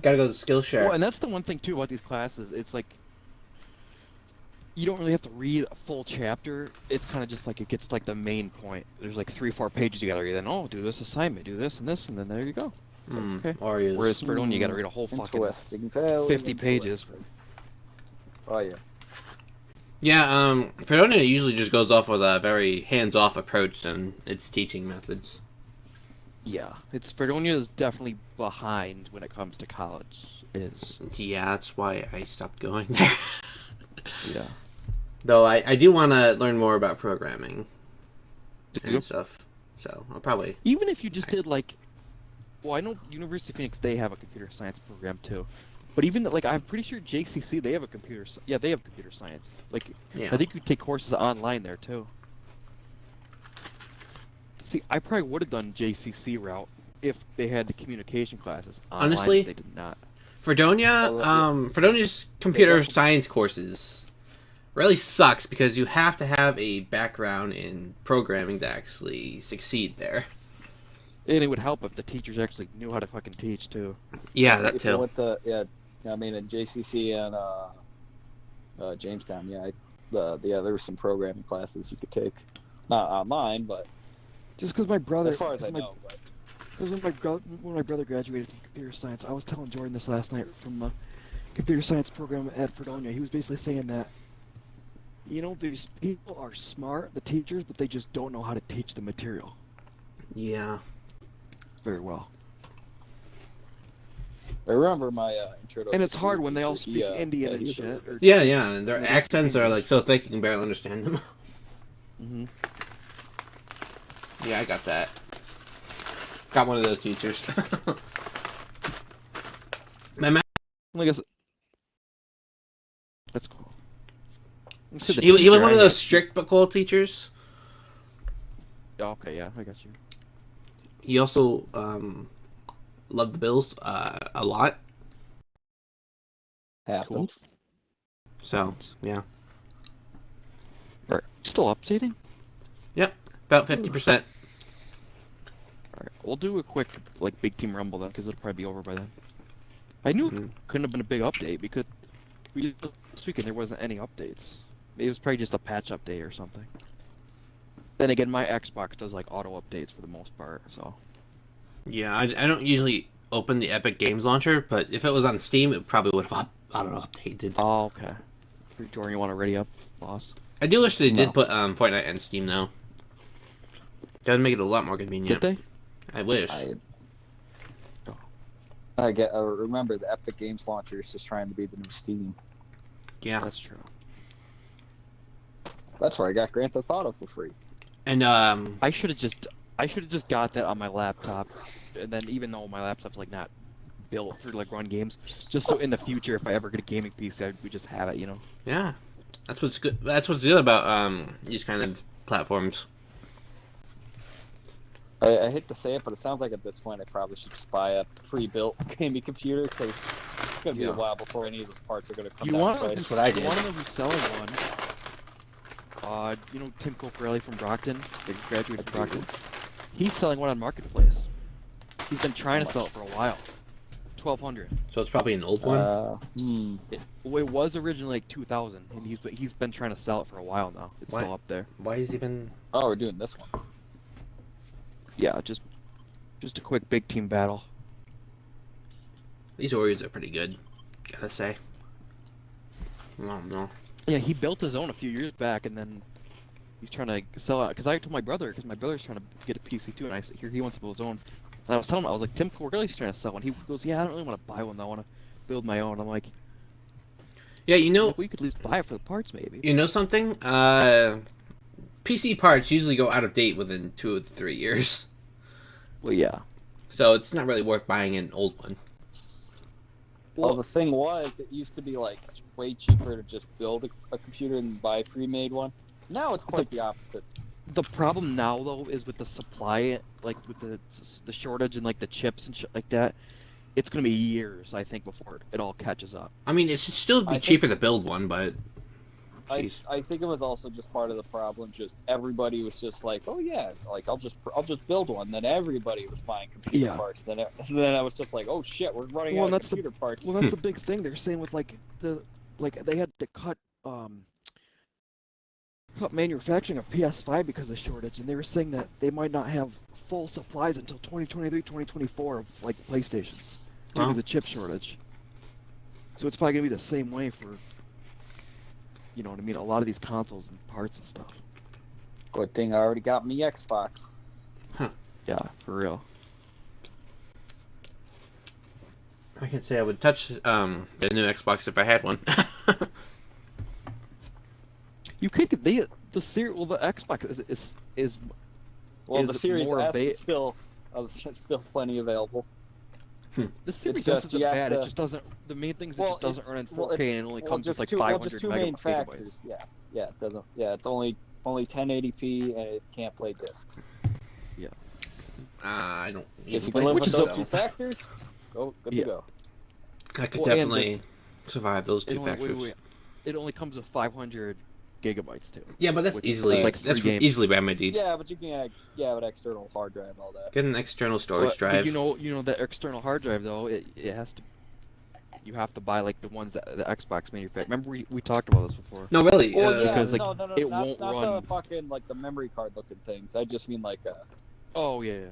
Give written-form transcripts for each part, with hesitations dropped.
Gotta go to Skillshare. Well, and that's the one thing too about these classes. It's like you don't really have to read a full chapter. It's kind of just like it gets like the main point. There's like 3, 4 pages you gotta read. Then do this assignment, do this and this, and then there you go. It's like, okay. Oreos. Whereas for you gotta read a whole fucking Interesting. Very 50 pages. Oh yeah. Yeah, Fredonia usually just goes off with a very hands-off approach in its teaching methods. Yeah, Fredonia is definitely behind when it comes to college. Yeah, that's why I stopped going there. Yeah. Though I do want to learn more about programming and Yep. stuff. So I'll probably... Even if you just did like, well, I know University of Phoenix, they have a computer science program too. But even like, I'm pretty sure JCC, they have a they have computer science. Like, Yeah. I think you take courses online there too. See, I probably would have done JCC route if they had the communication classes online. Honestly, they did not. Fredonia, Fredonia's computer science courses really sucks because you have to have a background in programming to actually succeed there. And it would help if the teachers actually knew how to fucking teach too. Yeah, that If you too. went to, I mean, at JCC and Jamestown, there were some programming classes you could take, not online, but Just because my brother, as far as I know. But because when my brother graduated from computer science, I was telling Jordan this last night from the computer science program at Fredonia. He was basically saying that, these people are smart, the teachers, but they just don't know how to teach the material Yeah. very well. I remember my intro. And it's hard when they all teacher, speak Indian and he shit. was- Yeah, and their accents are like so thick you can barely understand them. Mm-hmm. Yeah, I got that. Got one of those teachers. My math, I guess that's cool. he was one of those strict but cool teachers. Oh, okay, yeah, I got you. He also loved the Bills a lot. happens. So yeah, Alright, still updating? about 50%. Alright, we'll do a quick, big team rumble then, because it'll probably be over by then. I knew it couldn't have been a big update, because this weekend there wasn't any updates. It was probably just a patch update or something. Then again, my Xbox does, auto updates for the most part, so... Yeah, I don't usually open the Epic Games Launcher, but if it was on Steam, it probably would have, updated. Oh, okay. Jordan, you want to ready up, boss? I do wish they did put Fortnite on Steam, though. That would make it a lot more convenient. Did they? I wish. I remember the Epic Games Launcher is just trying to be the new Steam. Yeah. That's true. That's where I got Grand Theft Auto for free. And, I should have just got that on my laptop, and then even though my laptop's not built for run games, just so in the future if I ever get a gaming PC, we just have it, yeah. That's what's good. That's what's good about, these kind of platforms. I hate to say it, but it sounds like at this point I probably should just buy a pre-built gaming computer because it's going to be a while before any of those parts are going to come down in price. That's what I did. You want to know who's selling one? Tim Cocorelli from Brockton, the graduate from Brockton. He's selling one on Marketplace. He's been trying to sell it for a while. 1,200. So it's probably an old one? It was originally 2,000, and he's been trying to sell it for a while now. It's Why? still up there. Why has he been... Oh, we're doing this one. Yeah, just a quick big team battle. These Oreos are pretty good, gotta say. I don't know. Yeah, he built his own a few years back, and then he's trying to sell it. Because I told my brother, because my brother's trying to get a PC too, and I said, here, he wants to build his own. And I was telling him, I was like, Tim Cocorelli's trying to sell one. He goes, yeah, I don't really want to buy one, though. I want to build my own. I'm like, Yeah, you know... we could at least buy it for the parts, maybe. You know something? PC parts usually go out of date within 2 to 3 years. Well, yeah. So it's not really worth buying an old one. Well, the thing was, it used to be way cheaper to just build a computer and buy a pre-made one. Now it's quite the opposite. The problem now, though, is with the supply, with the shortage and the chips and shit like that. It's gonna be years, I think, before it all catches up. I mean, it should still be cheaper to build one, but... Jeez. I think it was also just part of the problem. Just everybody was just like, oh yeah, like I'll just build one. Then everybody was buying computer parts. Then I was just like, oh shit, we're running out of computer parts. Well, that's the big thing. They're saying with they had to cut manufacturing of PS5 because of the shortage, and they were saying that they might not have full supplies until 2023, 2024 of like PlayStations due to the chip shortage. So it's probably gonna be the same way for, you know what I mean, a lot of these consoles and parts and stuff. Good thing I already got me Xbox. Huh. Yeah, for real. I can say I would touch the new Xbox if I had one. You could the Xbox is well, the Series more S is still plenty available. The Series just- S isn't you have bad. to- It just doesn't. The main thing is it Well, just doesn't it's- run in well, 4K it's- and only well, comes with just like two, 500 just two main megabytes. factors. Yeah, it doesn't. Yeah, it's only 1080p and it can't play discs. I don't. If you play can live which with is those okay. two factors, good Yeah. to go. I could Well, and definitely survive those two factors. It only comes with 500 gigabytes too. Yeah, but that's Which is easily like 3 that's games. easily remedied. Yeah, but you can but external hard drive, all that. Get an external storage But drive. you know that external hard drive though, it has to. You have to buy like the ones that the Xbox manufacturer. Remember we talked about this before. No, really. Well, yeah, because, like, no, it not, won't not run. the fucking like the memory card looking things. I just mean like Oh yeah.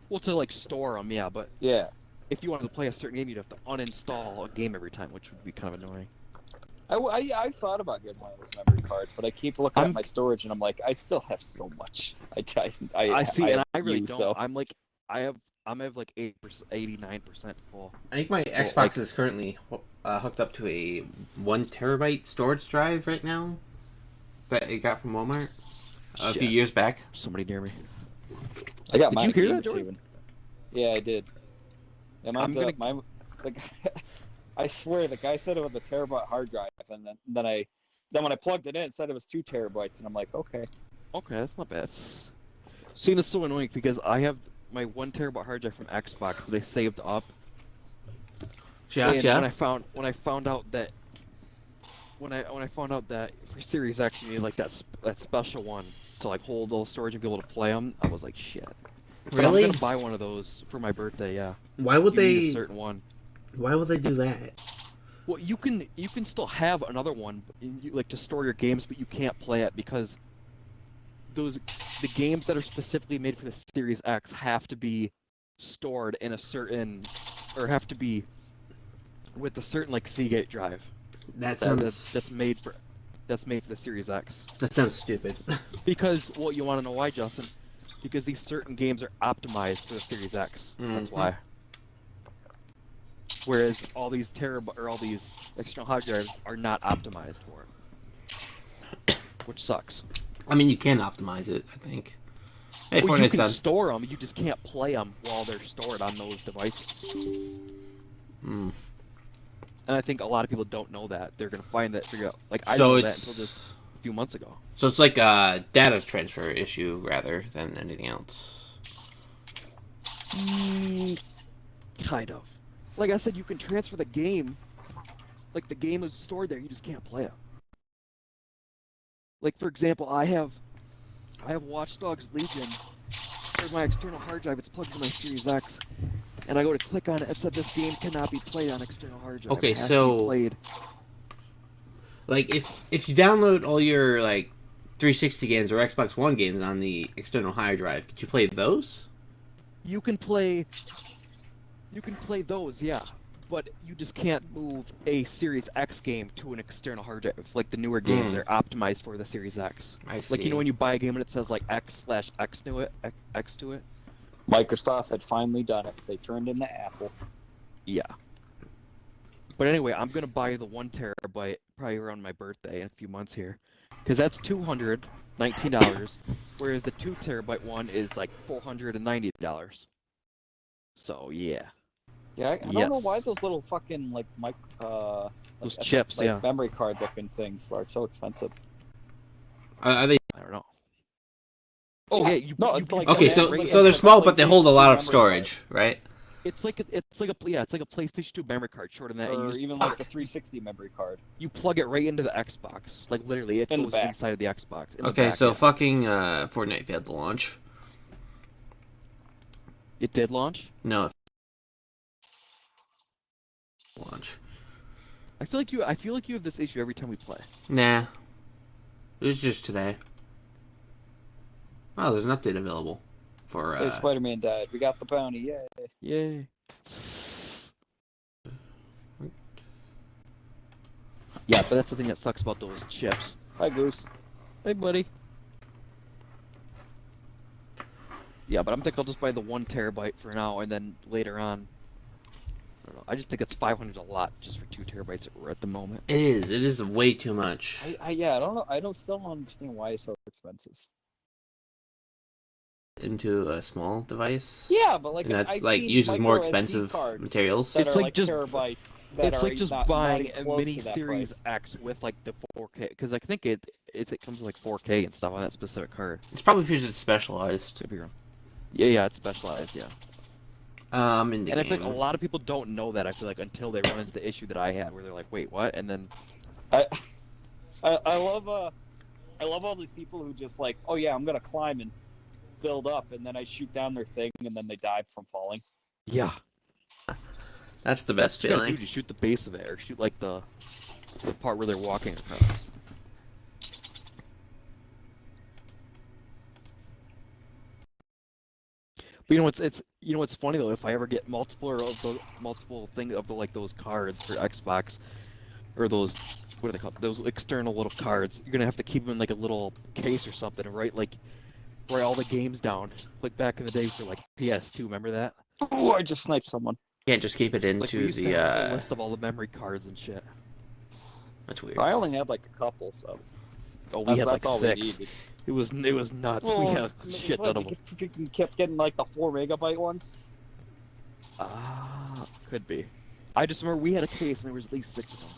Well, to like store them, yeah, but yeah. if you wanted to play a certain game, you'd have to uninstall a game every time, which would be kind of annoying. I thought about getting one of those memory cards, but I keep looking at my storage and I'm like, I still have so much. I see, and I really use, don't. So. I'm like like 89% full. I think my Xbox is currently hooked up to a 1 terabyte storage drive right now that it got from Walmart a few years back. Somebody near me. I got Did mine. you hear that, this Jordan? evening. Yeah, I did. Yeah, I swear the guy said it was a terabyte hard drive, and then when I plugged it in, it said it was 2 terabytes, and I'm like, okay. Okay, that's not bad. Seeing is so annoying because I have my 1 terabyte hard drive from Xbox that they saved up. And when I found out that for Series X you need like that special one to like hold those storage and be able to play them, I was like, shit. But Really? I'm gonna buy one of those for my birthday. Yeah. Why would You need they? a certain one. Why would they do that? Well, you can still have another one, like to store your games, but you can't play it because the games that are specifically made for the Series X have to be stored in a certain, or have to be with a certain like Seagate drive. That's made for the Series X. That sounds stupid. Because you want to know why, Justin? Because these certain games are optimized for the Series X. That's why. Whereas all these external hard drives are not optimized for it, which sucks. I mean, you can optimize it, I think. Hey, Well, you Fortnite's can done. store them, you just can't play them while they're stored on those devices. Hmm. And I think a lot of people don't know that. They're gonna figure out. Like I So didn't know that it's- until just a few months ago. So it's like a data transfer issue rather than anything else. Kind of. Like I said, you can transfer the game. Like the game is stored there, you just can't play it. Like for example, I have Watch Dogs Legion. There's my external hard drive. It's plugged into my Series X, and I go to click on it. It said this game cannot be played on external hard drive. Okay, It has to so- be played. Like if you download all your like 360 games or Xbox One games on the external hard drive, could you play those? You can play those, yeah, but you just can't move a Series X game to an external hard drive. Like the newer games are optimized for the Series X. I see. Like you know when you buy a game and it says like X/X to it, X to it. Microsoft had finally done it. They turned into Apple. Yeah. But anyway, I'm gonna buy the 1 terabyte probably around my birthday in a few months here, because that's $219, whereas the 2 terabyte one is like $490. So yeah. Yeah, I don't know why those little fucking like Those chips, yeah. memory card looking things are so expensive. Are they? I don't know. Oh yeah, you No, you like- Okay, Yeah, so right, so they're it's small, like but they hold a lot of memory storage, right? It's like a PlayStation 2 memory card, shorter than that. Or And even like the 360 memory card. You plug it right into the Xbox. Like literally, it goes inside of the Xbox. Okay, so fucking Fortnite failed to launch. It did launch? No. Launch. I feel like you have this issue every time we play. Nah. It was just today. Oh, there's an update available for Hey, Spider-Man died. We got the bounty. Yay. Yay. Yeah, but that's the thing that sucks about those chips. Hi, Goose. Hey, buddy. Yeah, but I'm thinking I'll just buy the 1 terabyte for now, and then later on, I don't know. I just think it's $500 a lot just for 2 terabytes at the moment. It is. It is way too much. I don't know. I still don't understand why it's so expensive. Into a small device. Yeah, but like and that's I've like seen uses more micro SD expensive cards materials. that It's are like like just terabytes. It's like just buying a close mini to that Series price. X with like the 4K, because I think it comes with like 4K and stuff on that specific card. It's probably because it's specialized. Could be wrong. Yeah, it's specialized. Yeah. In the And I game. think a lot of people don't know that. I feel like until they run into the issue that I had, where they're like, "Wait, what?" And then I love all these people who just like, oh yeah, I'm gonna climb and build up, and then I shoot down their thing, and then they die from falling. yeah, That's the best you gotta feeling. do, just shoot the base of it, or shoot like the part where they're walking across. But what's funny though, if I ever get multiple like those cards for Xbox, or those, what are they called? Those external little cards, you're gonna have to keep them in like a little case or something, and write all the games down, like back in the day for like PS2. Remember that? Oh, I just sniped someone. You can't just keep it Like into we used to have a the. list of all the memory cards and shit. That's weird. I only had like a couple, so Oh, we had like that's all we 6. needed. It was nuts. We had a shit ton of them. You kept getting like the 4 megabyte ones. Ah, could be. I just remember we had a case and there was at least 6 of them.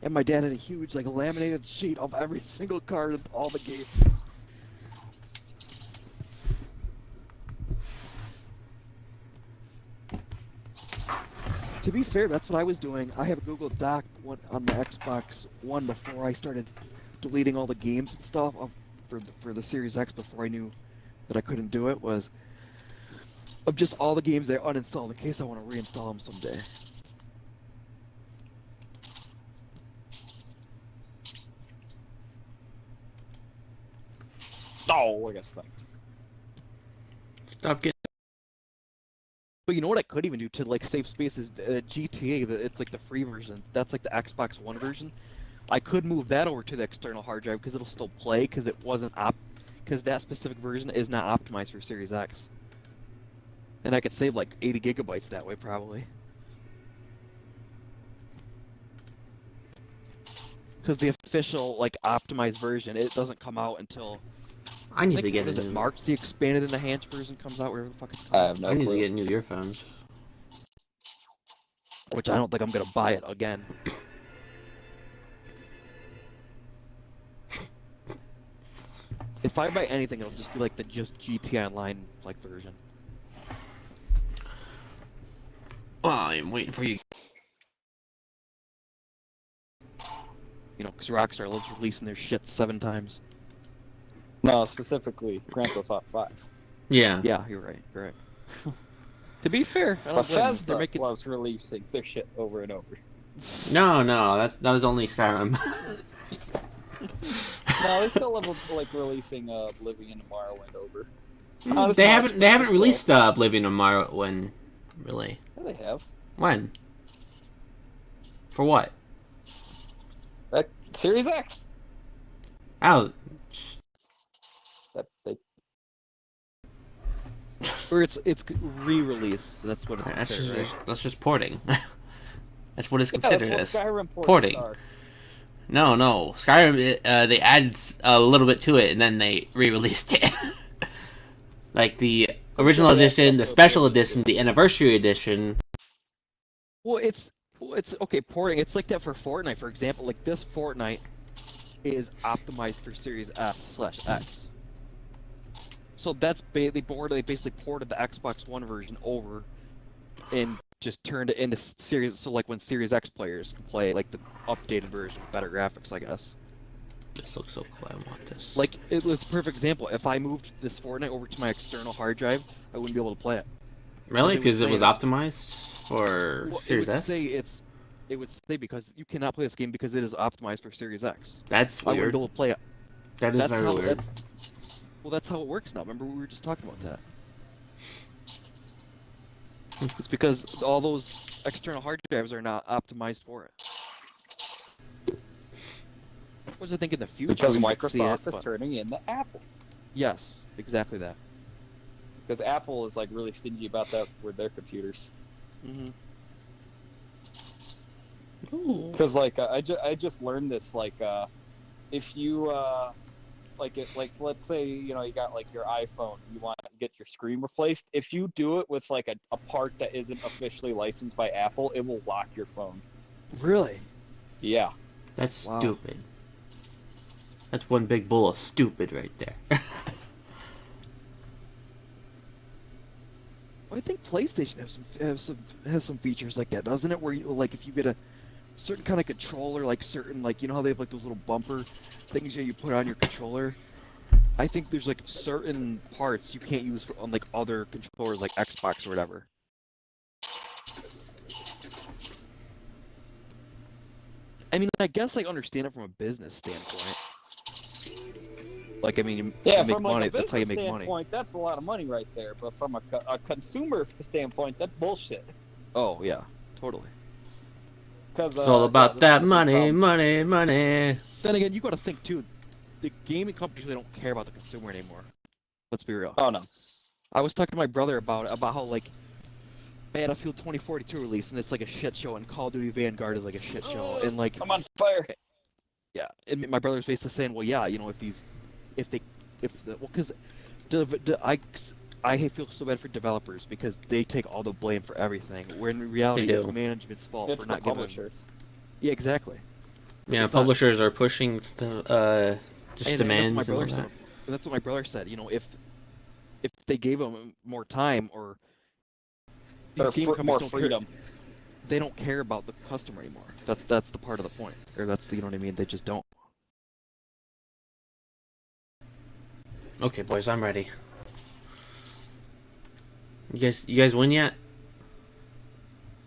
And my dad had a huge like laminated sheet of every single card of all the games. To be fair, that's what I was doing. I have a Google Doc on the Xbox One before I started deleting all the games and stuff for the Series X before I knew that I couldn't do it, was of just all the games I uninstalled in case I want to reinstall them someday. Oh, I got sniped. Stop getting. But you know what I could even do to like save space is GTA. It's like the free version. That's like the Xbox One version. I could move that over to the external hard drive because it'll still play because it wasn't because that specific version is not optimized for Series X. And I could save like 80 gigabytes that way probably. Because the official like optimized version, it doesn't come out until I need to get it. March, the expanded and enhanced version comes out, wherever the fuck it's called. I have no I need clue. to get new earphones. Which I don't think I'm gonna buy it again. If I buy anything, it'll just be like the GTA Online like version. Well, I'm waiting for you. You know, because Rockstar loves releasing their shit 7 times. No, specifically Grand Theft Auto 5. Yeah. Yeah, you're right. You're right. To be fair, I don't blame them. Bethesda They're making. loves releasing their shit over and over. No, that was only Skyrim. No, they still love like releasing Oblivion and Morrowind over. They haven't released Oblivion or Morrowind, really. Yeah, they have. When? For what? Series X. Oh, That they. Or it's re-release. So that's what it's considered. Right? that's just porting. That's what it's Yeah, considered that's what as. Skyrim Porting. are. No. Skyrim, they added a little bit to it and then they re-released it. Like the original edition, the special edition, the anniversary edition. Well, it's okay. Porting. It's like that for Fortnite, for example. Like this Fortnite is optimized for Series S/X. So that's they basically ported the Xbox One version over and just turned it into Series. So like when Series X players can play like the updated version with better graphics, I guess. This looks so cool. I want this. Like it was a perfect example. If I moved this Fortnite over to my external hard drive, I wouldn't be able to play it. Really? Because it was optimized for Series S? It would say because you cannot play this game because it is optimized for Series X. That's weird. I wouldn't be able to play it. That is very weird. Well, that's how it works now. Remember we were just talking about that. It's because all those external hard drives are not optimized for it. Which I think in the future because we might see Microsoft it, is turning into Apple. Yes, exactly that. Because Apple is like really stingy about that with their computers. Mm-hmm. Because like I just learned this, like if you like let's say you got like your iPhone, you want to get your screen replaced. If you do it with like a part that isn't officially licensed by Apple, it will lock your phone. Really? Yeah. That's stupid. That's one big bowl of stupid right there. I think PlayStation has some features like that, doesn't it? Where you, like if you get a certain kind of controller, like certain like how they have like those little bumper things that you put on your controller. I think there's like certain parts you can't use on like other controllers like Xbox or whatever. I mean, I guess I understand it from a business standpoint. Like, I mean, yeah, to make from money, like a that's how you business make money. standpoint, that's a lot of money right there. But from a consumer standpoint, that's bullshit. Oh yeah, totally. Because it's all about that money. Then again, you got to think too. The gaming companies really don't care about the consumer anymore. Let's be real. Oh no. I was talking to my brother about how like Battlefield 2042 released and it's like a shit show, and Call of Duty Vanguard is like a shit show, and like I'm on fire. Yeah, and my brother's basically saying, well, yeah, because I feel so bad for developers because they take all the blame for everything, where in reality it's management's fault for not giving publishers. Yeah, exactly. Yeah, publishers are pushing the demands and all that. That's what my brother said. If they gave them more time or more freedom, they don't care about the customer anymore. That's the part of the point, or that's what I mean. They just don't. Okay, boys, I'm ready. You guys win yet?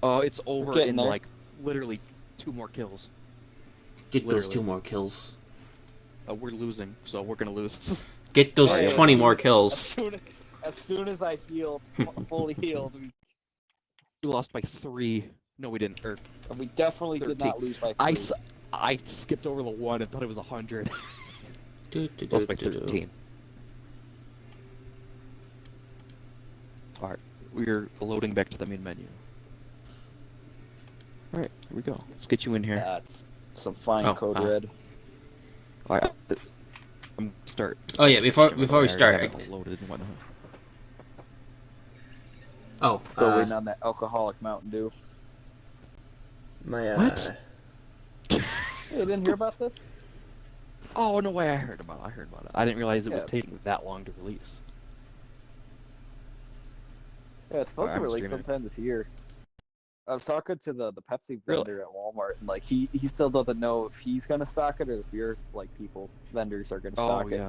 It's over in like literally 2 more kills. Get those 2 more kills. We're losing, so we're gonna lose. Get those 20 more kills. As soon as I healed, fully healed, we lost by 3. No, we didn't. We definitely 13. Did not lose by 3. I skipped over the 1 and thought it was 100. Lost by 13. Alright, we're loading back to the main menu. Alright, here we go. Let's get you in here. That's some fine code red. Alright, I'm gonna start. Oh yeah, before we start, loaded and whatnot. Oh, still waiting on that alcoholic Mountain Dew. What? You didn't hear about this? Oh no way! I heard about it. I didn't realize it was taking that long to release. Yeah, it's supposed to release sometime this year. I was talking to the Pepsi vendor at Walmart, and like he still doesn't know if he's gonna stock it or the beer vendors are gonna stock it.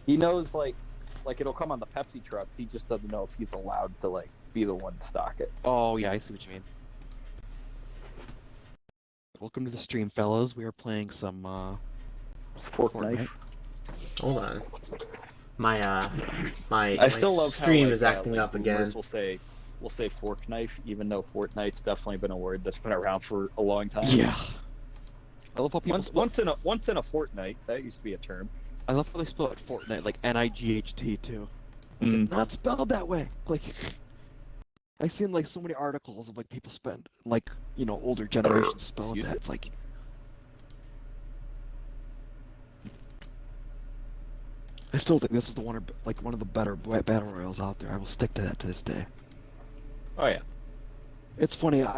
He knows like it'll come on the Pepsi trucks. He just doesn't know if he's allowed to like be the one to stock it. Oh yeah, I see what you mean. Welcome to the stream, fellas. We are playing some Fortnite. Hold on. My I still love stream how, is acting up again. We'll say fork knife, even though Fortnite's definitely been a word that's been around for a long time. Yeah. I love how people once in a fortnight, that used to be a term. I love how they spell it Fortnite, like N-I-G-H-T too. It's not spelled that way. Like I've seen like so many articles of like people spend like older generations spell that. It's like I still think this is one of the better battle royals out there. I will stick to that to this day. Oh yeah. It's funny.